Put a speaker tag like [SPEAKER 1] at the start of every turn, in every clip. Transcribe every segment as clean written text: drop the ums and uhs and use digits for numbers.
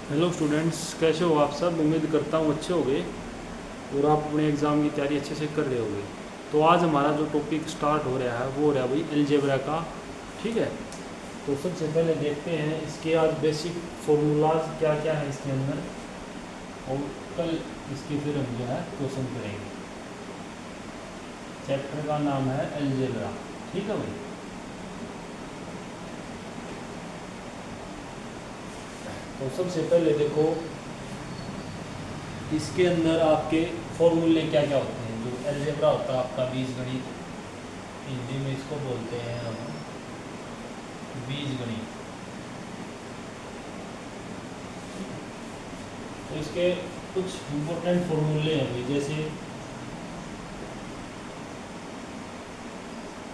[SPEAKER 1] Hello students, कैसे हो आप सब। उम्मीद करता हूँ अच्छे होंगे और आप अपने एग्ज़ाम की तैयारी अच्छे से कर रहे होंगे। तो आज हमारा जो टॉपिक स्टार्ट हो रहा है वो हो रहा है भाई अलजेब्रा का। ठीक है, तो सबसे पहले देखते हैं इसके आज बेसिक फॉर्मूलाज क्या क्या है इसके अंदर, और कल इसके फिर हम जो है क्वेश्चन करेंगे। चैप्टर का नाम है अलजेब्रा। ठीक है भाई। तो सबसे पहले देखो इसके अंदर आपके फॉर्मूले क्या क्या होते हैं। जो अलजेब्रा होता है आपका बीजगणित, हिंदी में इसको बोलते हैं हम बीजगणित। तो इसके कुछ इम्पोर्टेंट फॉर्मूले हैं भाई, जैसे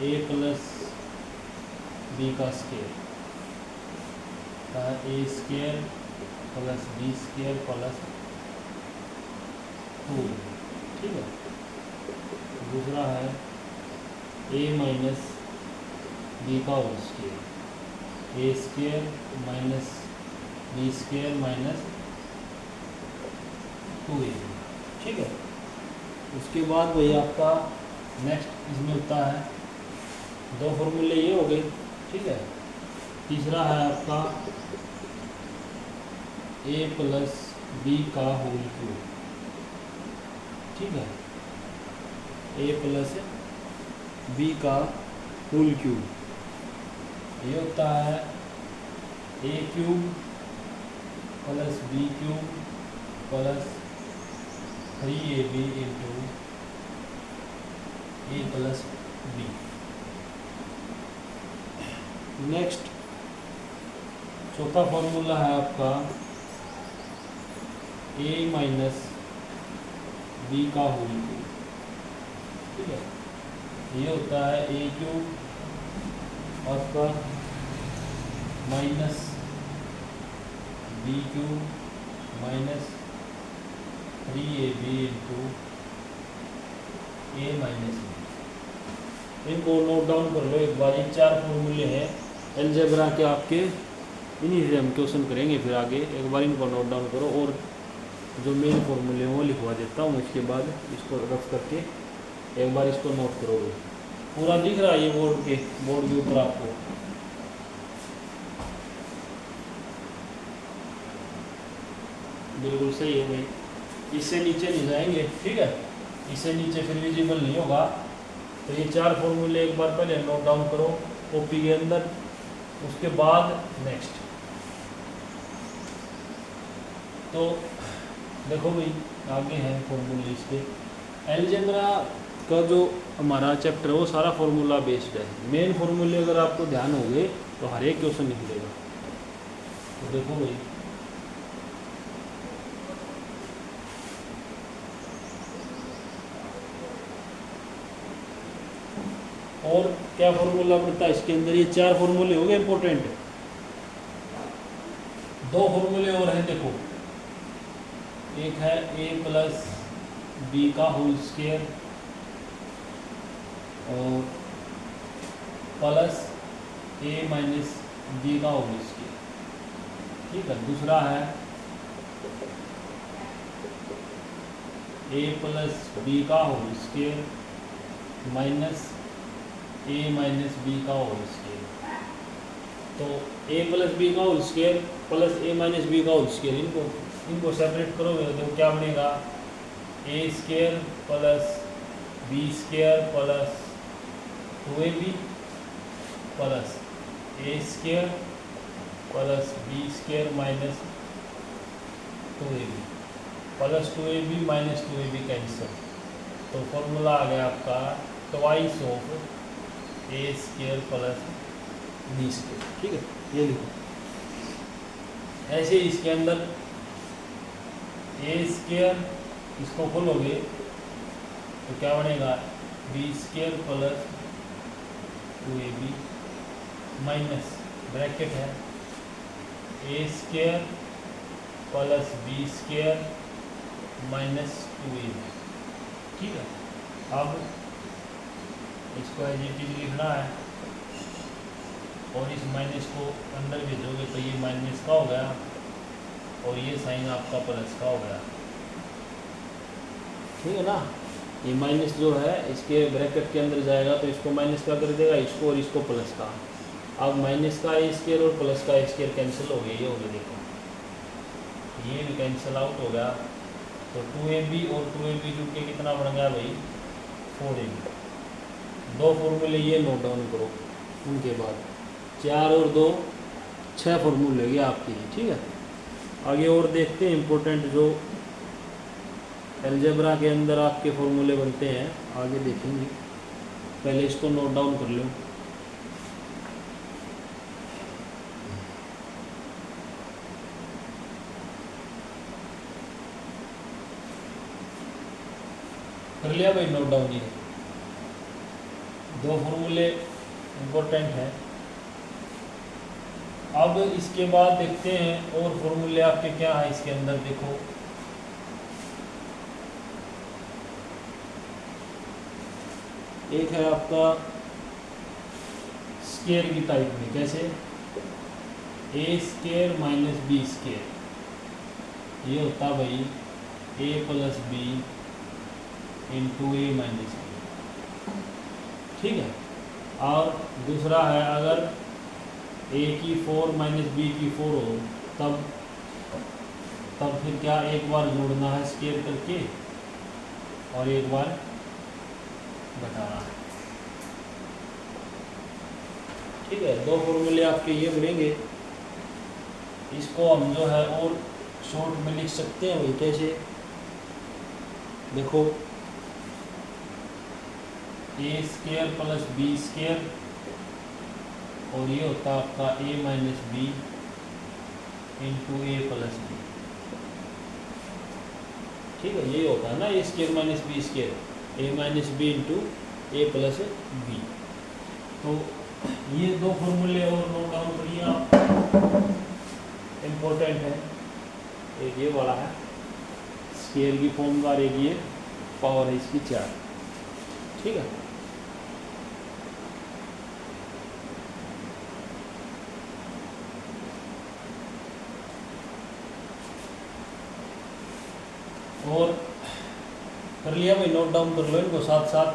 [SPEAKER 1] ए प्लस बी का square, A square plus B square plus 2। ठीक है। दूसरा है ए माइनस बी का whole square, A square minus B square minus 2a। ठीक है। उसके बाद वही आपका नेक्स्ट इसमें होता है, दो फॉर्मूले ये हो गए। ठीक है। तीसरा है आपका ए प्लस बी का होल क्यूब। ठीक है। ए प्लस बी का होल क्यूब, ये होता है A cube plus B cube plus 3ab into A plus B. Next चौथा फॉर्मूला है आपका ए माइनस बी का होल क्यूब। ठीक है। ये होता है ए क्यूब आपका minus B cube minus 3ab into A minus B. इनको नोट डाउन कर लो एक बार। ये चार फॉर्मूले हैं अलजेब्रा के आपके, इन्हीं से हम क्वेश्चन करेंगे फिर आगे। एक बार इनको नोट डाउन करो और जो मेन फॉर्मूले हैं वो लिखवा देता हूँ। इसके बाद इसको रफ करके एक बार इसको नोट करोगे। पूरा दिख रहा है ये बोर्ड के ऊपर आपको। बिल्कुल सही है भाई, इससे नीचे नहीं जाएंगे। ठीक है, इससे नीचे फिर विजिबल नहीं होगा। तो ये चार फॉर्मूले एक बार पहले नोट डाउन करो कॉपी के अंदर। उसके बाद नेक्स्ट तो देखो भाई आगे हैं फॉर्मूले इसके। अलजेब्रा का जो हमारा चैप्टर है वो सारा फॉर्मूला बेस्ड है। मेन फॉर्मूले अगर आपको ध्यान हो गए तो हर एक क्वेश्चन निकलेगा। तो देखो भाई और क्या फॉर्मूला पड़ता है इसके अंदर। ये चार फॉर्मूले हो गए इंपॉर्टेंट। दो फॉर्मूले और हैं देखो, एक है ए प्लस बी का होल स्क्वायर और प्लस ए माइनस बी का होल स्क्वायर। ठीक है। दूसरा है ए प्लस बी का whole square minus A minus B का होल स्क्वायर। तो ए प्लस बी का whole square plus A minus B का होल स्क्वायर, इनको सेपरेट करोगे तो क्या बनेगा, A square plus B square plus 2ab plus A square plus B square minus 2ab plus 2ab minus 2ab cancel. तो formula आ गया आपका twice of a square plus B square. ठीक है, ये लिखो। ऐसे इसके अंदर ए स्क्वायर इसको खोलोगे तो क्या बनेगा, B square plus 2ab minus bracket है A square plus B square minus 2ab। ठीक है। अब इसको एज इट इज लिखना है और इस माइनस को अंदर भेजोगे तो ये माइनस का हो गया और ये साइन आपका प्लस का हो गया, ठीक है ना। ये माइनस जो है इसके ब्रैकेट के अंदर जाएगा तो इसको माइनस का कर देगा, इसको और इसको प्लस का। अब माइनस का ए स्केयर और प्लस का ए स्केयर कैंसिल हो गया, ये हो गया देखो, ये भी कैंसिल आउट हो गया। तो 2ab और 2ab के कितना बन गया भाई, 4ab। दो फॉर्मूले ये नोट डाउन करो, उनके बाद 4 और 2 6 फॉर्मूले गए आपके, ठीक है। आगे और देखते हैं इम्पोर्टेंट जो अलजेब्रा के अंदर आपके फॉर्मूले बनते हैं, आगे देखेंगे। पहले इसको नोट डाउन कर लो। कर लिया भाई नोट डाउन, ये दो फॉर्मूले इम्पोर्टेंट हैं। अब इसके बाद देखते हैं और फॉर्मूले आपके क्या है इसके अंदर, देखो एक है आपका स्केयर की टाइप में, कैसे, ए स्केयर माइनस बी स्केयर, ये होता भाई ए plus B into A minus B, ठीक है। और दूसरा है अगर ए की 4 माइनस बी की 4 हो तब फिर क्या, एक बार जोड़ना है स्केयर करके और एक बार घटाना है, ठीक है। दो फॉर्मूले आपके ये बनेंगे। इसको हम जो है और शॉर्ट में लिख सकते हैं भाई, कैसे, देखो ए स्केयर प्लस बी स्केयर और ये होता है आपका A minus B into A plus B, ठीक है। ये होता है ना ए square minus B square, A minus B into A plus B. तो ये दो फॉर्मूले और नोट डाउन करिए आप, इम्पोर्टेंट है। एक ये वाला है स्केयर की फॉर्म का, एक ये पावर है इसकी 4, ठीक है। और कर लिया भाई, नोट डाउन कर लो इनको साथ साथ,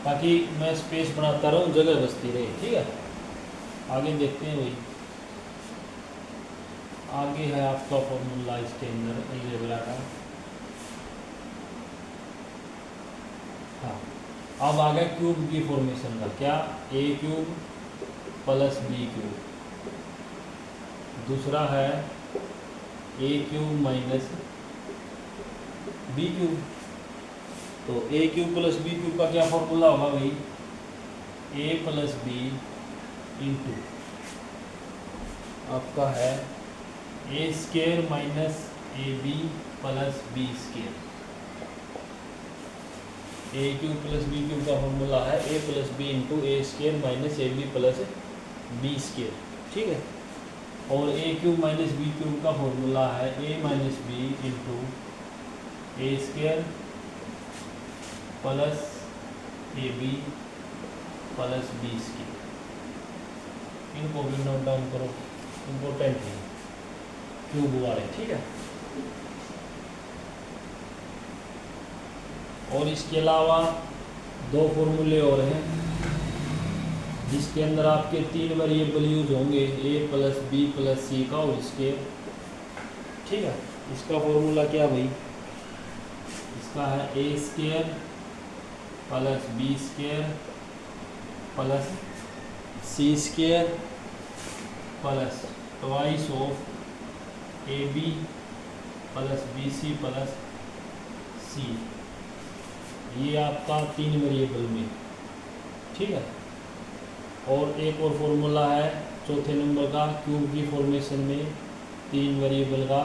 [SPEAKER 1] ताकि मैं स्पेस बनाता रहूँ, जगह बचती रहे, ठीक है। आगे देखते हैं भाई, आगे है आपका फॉर्मूला इसके अंदर अलजेब्रा का। हाँ, अब आ गया क्यूब की फॉर्मेशन का, क्या, ए क्यूब प्लस बी क्यूब, दूसरा है A cube minus B cube. तो A cube plus B cube का क्या फॉर्मूला होगा भाई, ए प्लस बी इंटू आपका है A square minus A B plus B square. A cube plus B cube का फॉर्मूला है A plus B into A square minus A B plus B square, ठीक है। और A cube minus B cube का formula है A minus B into A square plus A B plus B square. इनको भी note down करो, important है cube वाले, ठीक है। और इसके अलावा दो फॉर्मूले और हैं जिसके अंदर आपके 3 वेरिएबल यूज होंगे, ए प्लस बी प्लस सी का और स्केयर, ठीक है। इसका फॉर्मूला क्या भाई, इसका है A square plus B square plus C square plus twice of A B plus B C plus C, ये आपका 3 वेरिएबल में, ठीक है। और एक और फॉर्मूला है चौथे नंबर का क्यूब की फॉर्मेशन में 3 वेरिएबल का,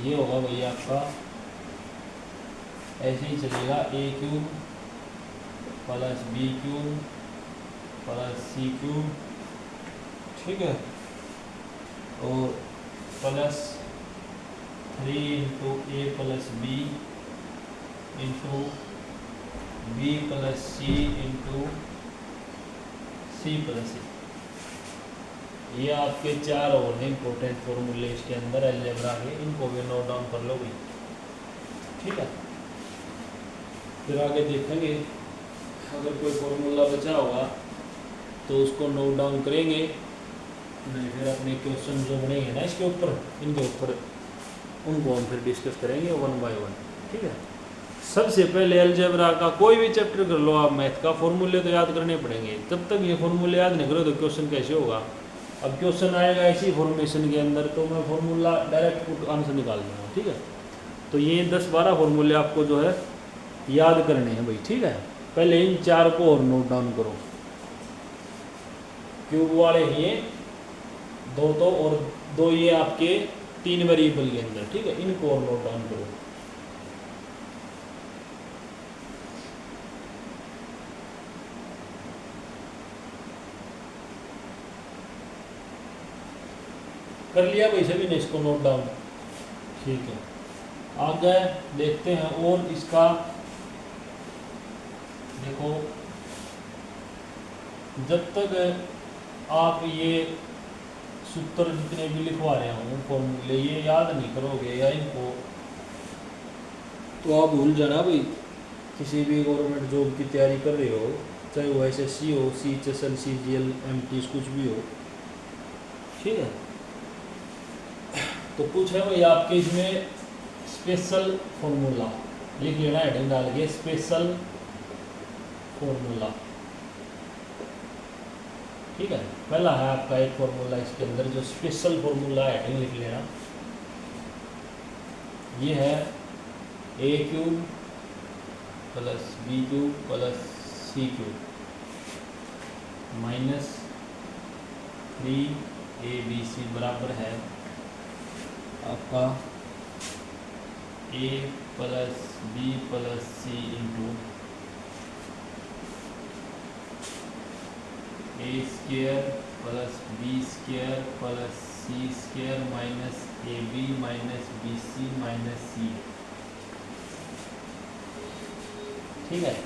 [SPEAKER 1] ये होगा भैया आपका, ऐसे ही चलेगा, A cube plus B cube plus C cube, ठीक है। और plus 3 into A plus B into B plus C into C plus A, ये आपके 4 और हैं इंपॉर्टेंट फॉर्मूले इसके अंदर अलजेब्रा के, इनको भी नोट डाउन कर लो भाई, ठीक है। फिर आगे देखेंगे, अगर कोई फॉर्मूला बचा होगा तो उसको नोट डाउन करेंगे, नहीं फिर अपने क्वेश्चन जो बनेंगे ना इसके ऊपर, इनके ऊपर, उनको हम फिर डिस्कस करेंगे 1 बाय 1, ठीक है। सबसे पहले अलजेब्रा का कोई भी चैप्टर कर लो आप, मैथ का फॉर्मूले तो याद करने पड़ेंगे, तब तक ये फॉर्मूले याद नहीं करो तो क्वेश्चन कैसे होगा। अब क्वेश्चन आएगा ऐसी फॉर्मेशन के अंदर तो मैं फॉर्मूला डायरेक्ट पुट आंसर निकाल दूँगा, ठीक है। तो ये 10-12 फॉर्मूले आपको जो है याद करने हैं भाई, ठीक है। पहले इन 4 को और नोट डाउन करो, क्यूब वाले ये 2 तो और 2 ये आपके 3 वेरिएबल के अंदर, ठीक है, इनको और नोट डाउन करो। कर लिया भाई सभी ने इसको नोट डाउन, ठीक है। आगे देखते हैं और इसका, देखो जब तक आप ये सूत्र जितने भी लिखवा रहे हो फॉर्मूले ये याद नहीं करोगे या इनको, तो आप भूल जाना भाई। किसी भी गवर्नमेंट जॉब की तैयारी कर रहे हो, चाहे वो SSC हो, CHSL, CGL, MT कुछ भी हो, ठीक है। तो कुछ है भाई आपके इसमें स्पेशल फॉर्मूला लिख लेना, हेडिंग डाल के स्पेशल फॉर्मूला, ठीक है। पहला है आपका एक फॉर्मूला इसके अंदर जो स्पेशल फॉर्मूला है, हेडिंग लिख लेना। ये है a³ + b³ + c³ -3abc बराबर है आपका a + b + c into a² + b² + c² -ab - bc - c, ठीक है।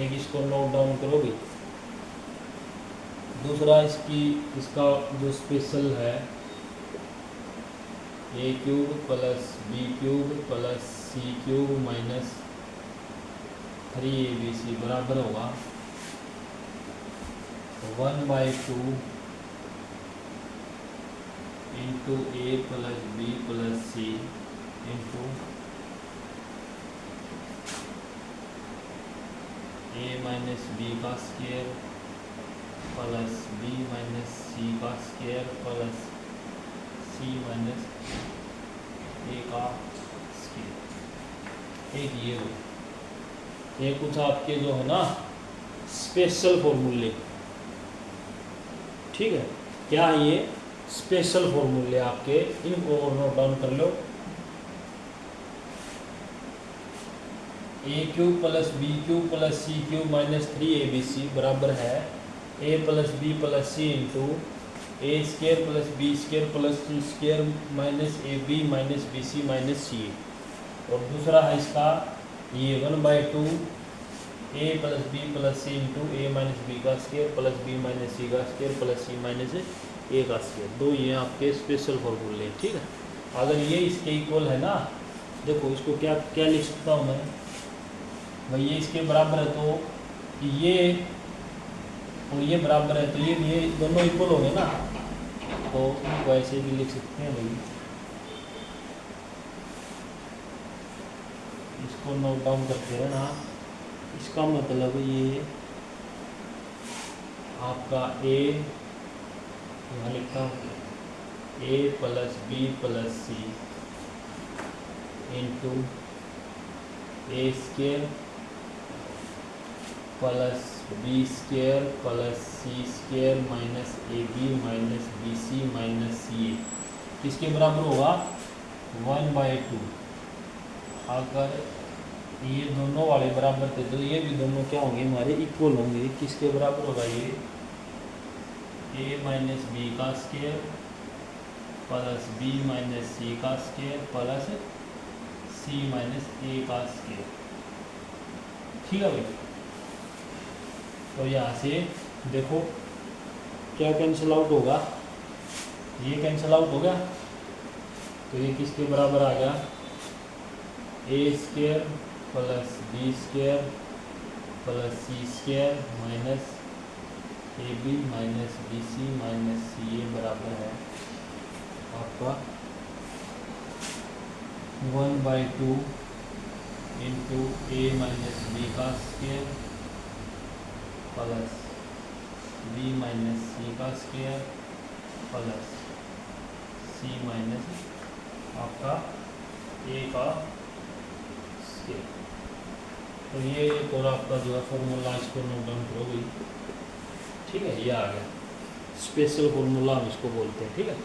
[SPEAKER 1] एक इसको नोट डाउन करो भी। दूसरा इसका जो स्पेशल है a³ + b³ + c³ -3abc बराबर होगा 1/2 into a + b + c into a - b का स्क्वायर प्लस b - c का स्क्वायर प्लस c - a का स्क्वायर। एक ये कुछ आपके जो है ना स्पेशल फॉर्मूले, ठीक है। क्या है ये स्पेशल फॉर्मूले आपके, इनको नोट डाउन कर लो। a³ + b³ + c³ -3abc बराबर है a + b + c into a² + b² + c² -ab - bc - ca। और दूसरा है इसका ये 1/2 a + b + c into a - b का स्क्वायर प्लस b - c का स्क्वायर प्लस c - a का स्क्वायर। दो ये आपके स्पेशल फॉर्मूले, ठीक है। अगर ये इसके इक्वल है ना, देखो इसको क्या क्या लिख सकता हूँ मैं भाई, ये इसके बराबर है तो ये और ये बराबर है तो ये दोनों इक्वल हो गए ना, तो इनको ऐसे भी लिख सकते हैं भाई। इसको नोट डाउन करते हैं ना, इसका मतलब ये आपका a यहाँ लिखता हूँ a + b + c into a² + b² + c² -ab - bc - ca किसके बराबर होगा 1/2। अगर ये दोनों वाले बराबर थे तो ये भी दोनों क्या होंगे हमारे इक्वल होंगे। किसके बराबर होगा ये a - b का स्क्वायर प्लस b - c का स्क्वायर प्लस c - a का स्क्वायर, ठीक है भाई। तो यहाँ से देखो क्या कैंसिल आउट होगा, ये कैंसिल आउट हो गया, तो ये किसके बराबर आ गया, A square plus B square plus C square minus A B minus B C minus C A बराबर है आपका 1/2 इंटू ए माइनस बी का square plus B minus C का स्क्वायर प्लस सी माइनस आपका ए का स्क्वायर। तो ये एक और आपका जो है फॉर्मूला, इसको नोट डाउन करो भाई, ठीक है। ये आ गया स्पेशल फॉर्मूला, हम इसको बोलते हैं, ठीक है।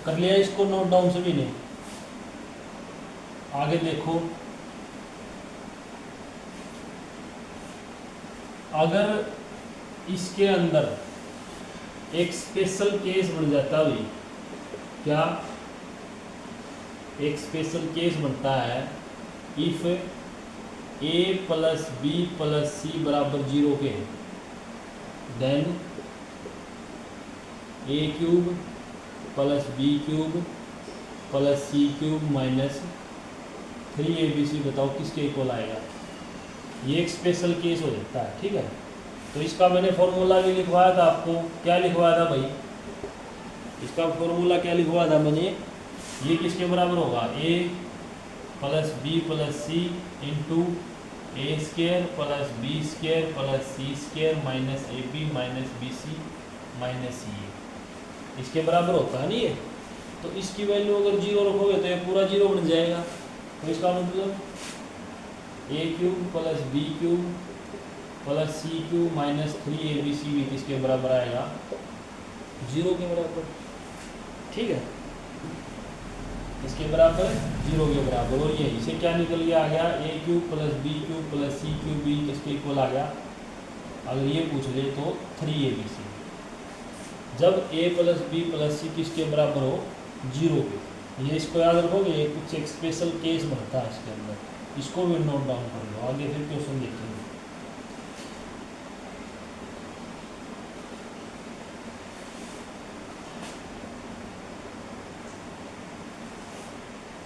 [SPEAKER 1] कर लिया इसको नोट डाउन सभी ने? आगे देखो, अगर इसके अंदर एक स्पेशल केस बन जाता है, क्या एक स्पेशल केस बनता है, if A plus B plus C बराबर 0 के, then A cube plus B cube plus C cube minus 3abc, बताओ किसके इक्वल आएगा। ये एक स्पेशल केस हो जाता है, ठीक है। तो इसका मैंने फॉर्मूला भी लिखवाया था आपको, क्या लिखवाया था भाई, इसका फॉर्मूला क्या लिखवाया था मैंने, ये किसके बराबर होगा, A plus B plus C into A square plus B square plus C square minus A B minus B C minus C A, इसके बराबर होता है नहीं ये। तो इसकी वैल्यू अगर 0 रखोगे तो ये पूरा 0 बन जाएगा। तो इसका मतलब A cube plus B cube plus C cube minus 3abc भी किसके बराबर आएगा, 0 के बराबर, ठीक है। इसके बराबर 0 के बराबर, और ये इसे क्या निकल गया, आ गया A cube plus B cube plus C cube भी किसके इक्वल आ गया, अगर ये पूछ ले तो 3abc। जब ए प्लस बी प्लस सी किसके बराबर हो, 0 के। ये इसको याद रखोगे, कुछ एक स्पेशल केस बनता है इसके अंदर, इसको भी नोट डाउन कर लो, आगे फिर क्वेश्चन देखेंगे।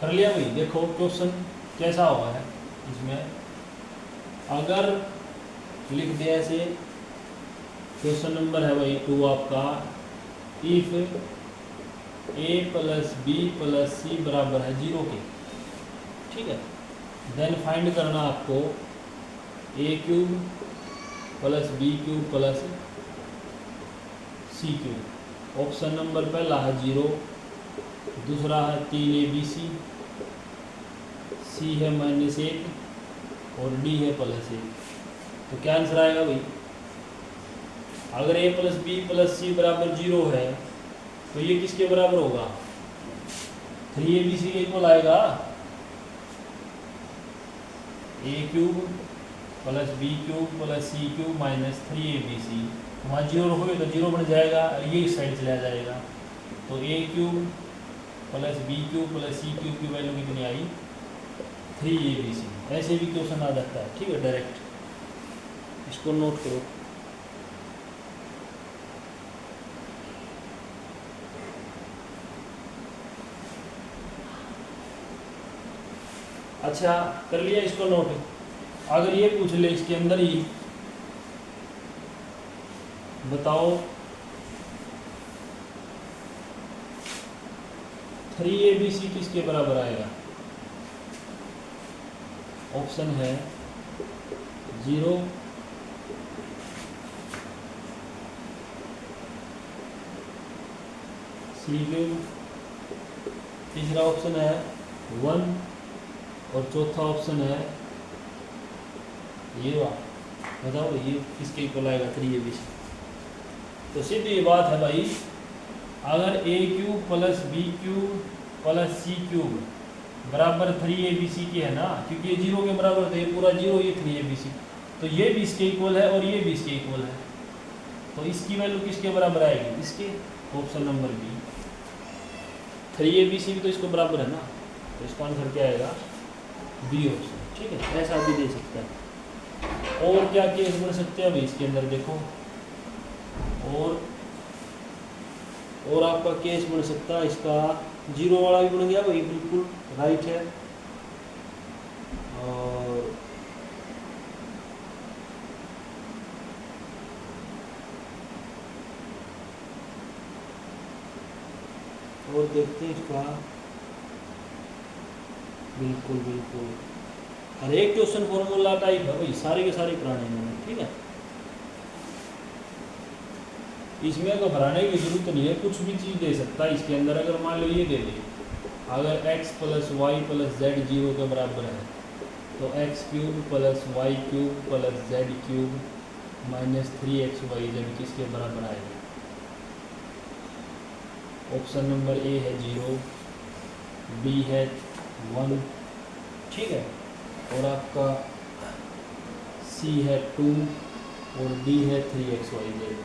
[SPEAKER 1] कर लिया भाई। देखो क्वेश्चन कैसा हुआ है इसमें, अगर लिख दिया ऐसे, क्वेश्चन नंबर है भाई 2 आपका, if A plus B plus C बराबर है 0 के, ठीक है। देन फाइंड करना आपको A cube plus B cube plus C cube. Option number पहला है 0, दूसरा है 3abc, सी है -1 और डी है +1। तो क्या आंसर आएगा भाई, अगर ए प्लस बी प्लस सी बराबर 0 है तो ये किसके बराबर होगा, 3abc के इक्वल आएगा। A cube plus B cube plus C cube minus 3abc, वहाँ 0 रखोगे तो 0 बन जाएगा, और ये इस साइड चला जाएगा। तो A cube plus B cube plus C cube की वैल्यू कितनी आई, 3abc। ऐसे भी क्वेश्चन आ जाता है, ठीक है, डायरेक्ट, इसको नोट करो। अच्छा कर लिया इसको नोट। अगर ये पूछ ले इसके अंदर ही, बताओ 3abc किसके बराबर आएगा, ऑप्शन है 0, सी क्यूब, तीसरा ऑप्शन है 1 और चौथा ऑप्शन है ये वाला। बताओ ये किसके इक्वल आएगा, 3abc। तो सीधी बात है भाई, अगर A cube plus B cube plus C cube बराबर 3abc की है ना, क्योंकि ये 0 के बराबर तो ये पूरा 0, ये 3abc, तो ये भी इसके इक्वल है और ये भी इसके इक्वल है। तो इसकी वैल्यू किसके बराबर आएगी, इसके, ऑप्शन नंबर बी। 3ABC भी तो इसको बराबर है ना, तो इसका आंसर क्या आएगा, बी ऑप्शन। ठीक है, ऐसा भी दे सकता है। और क्या केस बन सकते हैं अभी इसके अंदर देखो, और आपका केस बन सकता है इसका, जीरो वाला भी बन गया भाई, बिल्कुल राइट है। और देखते हैं इसका, बिल्कुल बिल्कुल हर एक क्वेश्चन फॉर्मूला टाइप है भाई, सारे के सारे कराने हैं। ठीक है, इसमें घबराने की जरूरत नहीं है, कुछ भी चीज़ दे सकता है इसके अंदर। अगर मान लो ये दे दे, अगर x plus y plus z zero के बराबर है, तो x cube plus y cube plus z cube minus 3xyz किसके बराबर आएगा, ऑप्शन नंबर ए है 0, बी है 1, ठीक है, और आपका सी है 2 और डी है 3xyz।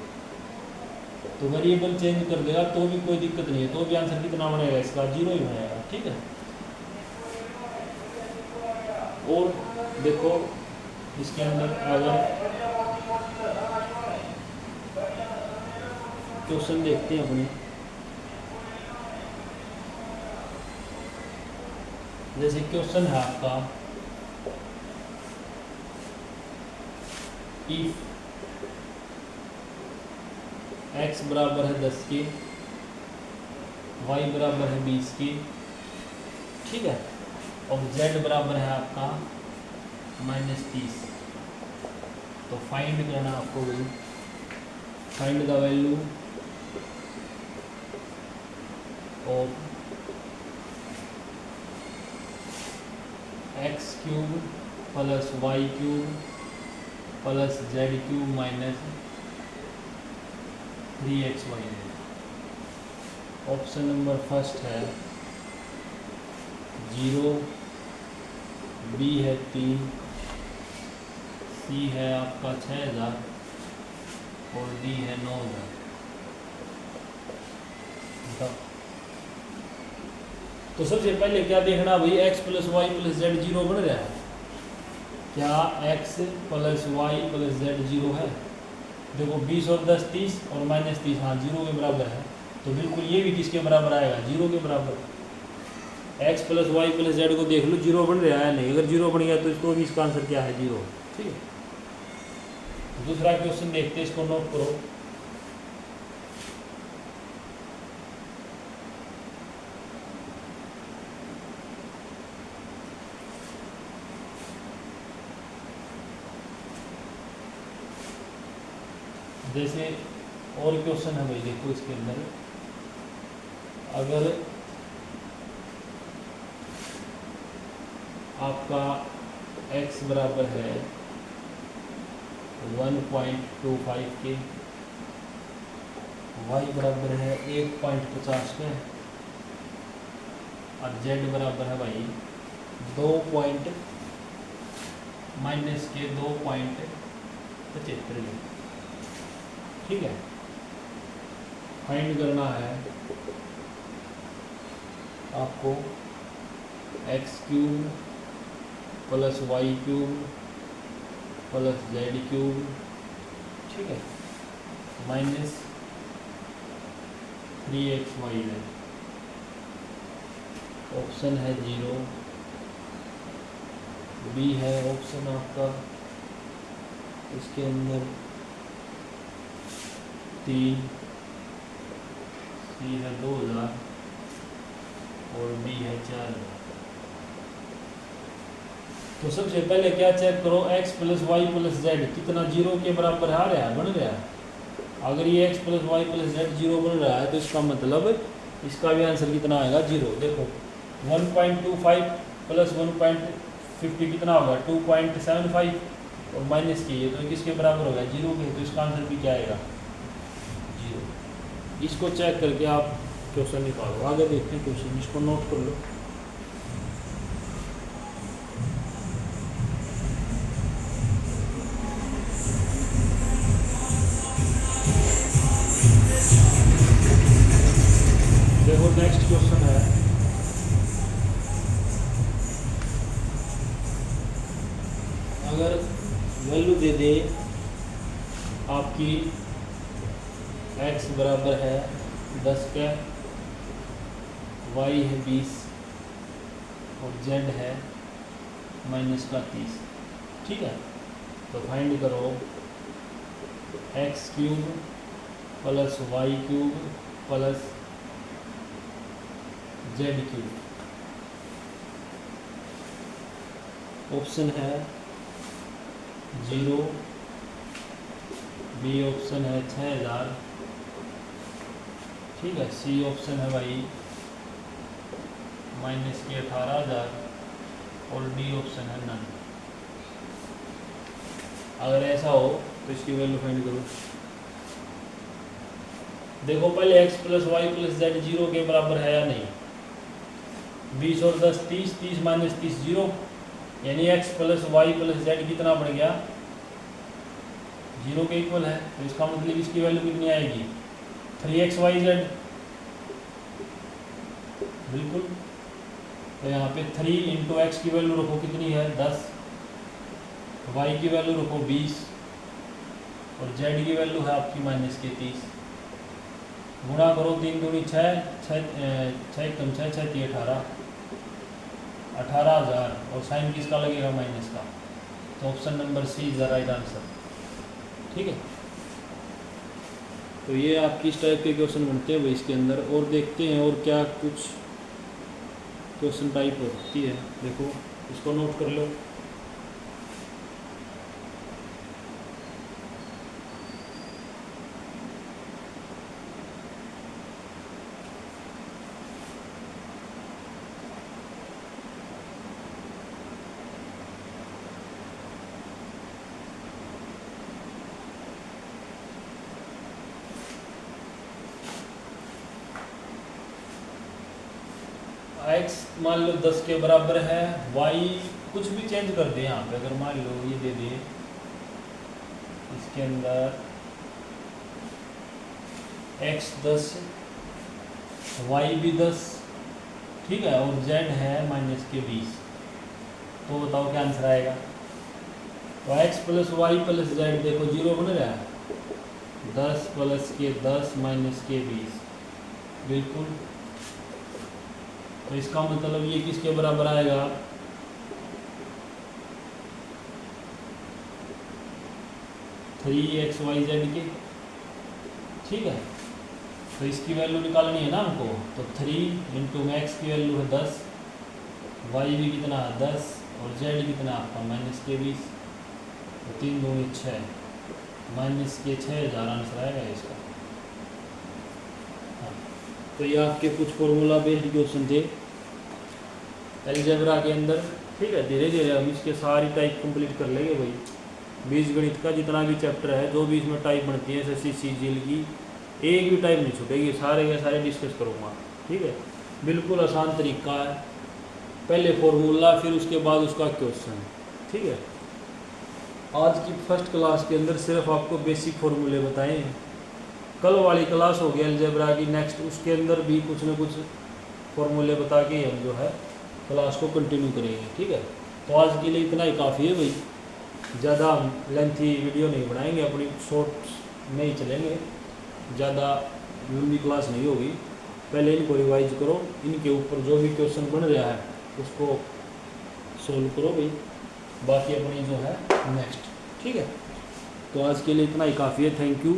[SPEAKER 1] तो वेरिएबल चेंज कर देगा तो भी कोई दिक्कत नहीं है, तो भी आंसर कितना बनेगा इसका, 0 ही बनेगा। ठीक है, और देखो इसके अंदर अगर क्वेश्चन देखते हैं अपने, जैसे क्वेश्चन है आपका, इफ x बराबर है 10 के, y बराबर है 20 के, ठीक है, और z बराबर है आपका -30, तो फाइंड करना आपको, find the value of x cube plus y cube plus z cube minus 3xyz। Option number first है 0, बी है 3, सी है आपका 6000 और डी है 9000। तो सबसे पहले क्या देखना भाई, x plus y plus z 0 बन रहा है क्या, x plus y plus z 0 है। देखो 20 और 10 30 और -30, हाँ 0 के बराबर है, तो बिल्कुल ये भी किसके बराबर आएगा, 0 के बराबर। x plus y plus z को देख लो 0 बन रहा है नहीं, अगर 0 बन गया तो इसको भी इसका आंसर क्या है, 0। ठीक है, दूसरा क्वेश्चन देखते हैं, इसको नोट करो। जैसे और क्वेश्चन है भाई, देखो इसके अंदर अगर आपका x बराबर है 1.25 के, y बराबर है 1.50 के, और z बराबर है भाई 2.75 के। ठीक है, फाइंड करना है आपको x cube plus y cube plus z cube, ठीक है, माइनस 3xyz। ऑप्शन है 0, बी है ऑप्शन आपका इसके अंदर 3, सी है 2000 और डी है 4000। तो सबसे पहले क्या चेक करो, x plus y plus z कितना 0 के बराबर आ रहा है, बन रहा है। अगर ये x plus y plus z 0 बन रहा है तो इसका मतलब इसका भी आंसर कितना आएगा, 0। देखो 1.25 प्लस 1.50 कितना होगा, 2.75 और माइनस कीजिए तो किसके बराबर होगा, 0 के, तो इसका आंसर भी क्या आएगा, 0। इसको चेक करके आप क्वेश्चन निकालो। आगे देखते हैं क्वेश्चन, इसको नोट कर लो। देखो नेक्स्ट क्वेश्चन है, अगर वैल्यू दे दे आपकी x बराबर है 10 का, y है 20 और z है -30, ठीक है। तो फाइंड करो x³ plus y³ plus z³। Option है 0, बी ऑप्शन है 6000, ठीक है, सी ऑप्शन है भाई -18,000 और डी ऑप्शन है नन। अगर ऐसा हो तो इसकी वैल्यू फाइंड करो। देखो पहले x plus y plus z 0 के बराबर है या नहीं। 20 और 10 30, 30 माइनस 30 0, यानी x plus y plus z कितना बढ़ गया, 0 के इक्वल है। तो इसका मतलब इसकी वैल्यू कितनी आएगी, 3xyz, बिल्कुल। तो यहाँ पे 3 इंटू एक्स की वैल्यू रखो कितनी है 10, y की वैल्यू रखो 20 और z की वैल्यू है आपकी -30। गुणा करो 3 दूनी 6, 6 कम 6 6 18, 18,000 और साइन किसका लगेगा, माइनस का। तो option number C is the right answer, ठीक है। तो ये आपकी इस टाइप के क्वेश्चन बनते हैं भाई इसके अंदर। और देखते हैं और क्या कुछ क्वेश्चन टाइप होती है, देखो इसको नोट कर लो। x मान लो 10 के बराबर है, y कुछ भी चेंज कर दे यहाँ पे। अगर मान लो ये दे दे इसके अंदर x 10, y भी 10, ठीक है, और z है -20, तो बताओ क्या आंसर आएगा। तो x plus y plus z देखो 0 बन रहा है, 10 प्लस के 10 माइनस के 20, बिल्कुल। तो इसका मतलब ये किसके बराबर आएगा, 3xyz के, ठीक है। तो इसकी वैल्यू निकालनी है ना हमको। तो 3 इंटू x की वैल्यू है 10, y भी कितना है 10 और z कितना आपका -20। तो 3 दूनी 6, -6000 आंसर आएगा इसका। हाँ, तो ये आपके कुछ फॉर्मूला बेस्ड क्वेश्चन थे अलजेब्रा के अंदर, ठीक है। धीरे धीरे हम इसके सारी टाइप कंप्लीट कर लेंगे भाई। बीजगणित का जितना भी चैप्टर है, जो भी इसमें टाइप बनती है SSC CGL की, एक भी टाइप नहीं छूटेगी, सारे के सारे डिस्कस करूँगा, ठीक है। बिल्कुल आसान तरीका है, पहले फॉर्मूला फिर उसके बाद उसका क्वेश्चन, ठीक है। आज की फर्स्ट क्लास के अंदर सिर्फ आपको बेसिक फॉर्मूले बताए हैं। कल वाली क्लास हो गई अलजेब्रा की नेक्स्ट, उसके अंदर भी कुछ न कुछ फॉर्मूले बता के हम जो है क्लास को कंटिन्यू करेंगे, ठीक है। तो आज के लिए इतना ही काफ़ी है भाई, ज़्यादा हम लेंथी वीडियो नहीं बनाएंगे, अपनी शॉर्ट्स में ही चलेंगे, ज़्यादा लंबी क्लास नहीं होगी। पहले इनको रिवाइज करो, इनके ऊपर जो भी क्वेश्चन बन रहा है उसको सोल्व करो भाई, बाकी अपनी जो है नेक्स्ट, ठीक है। तो आज के लिए इतना ही काफ़ी है, थैंक यू।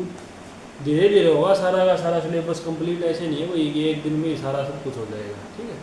[SPEAKER 1] धीरे धीरे होगा सारा का सारा सिलेबस कंप्लीट, ऐसे नहीं है भाई कि एक दिन में ही सारा सब कुछ हो जाएगा, ठीक है।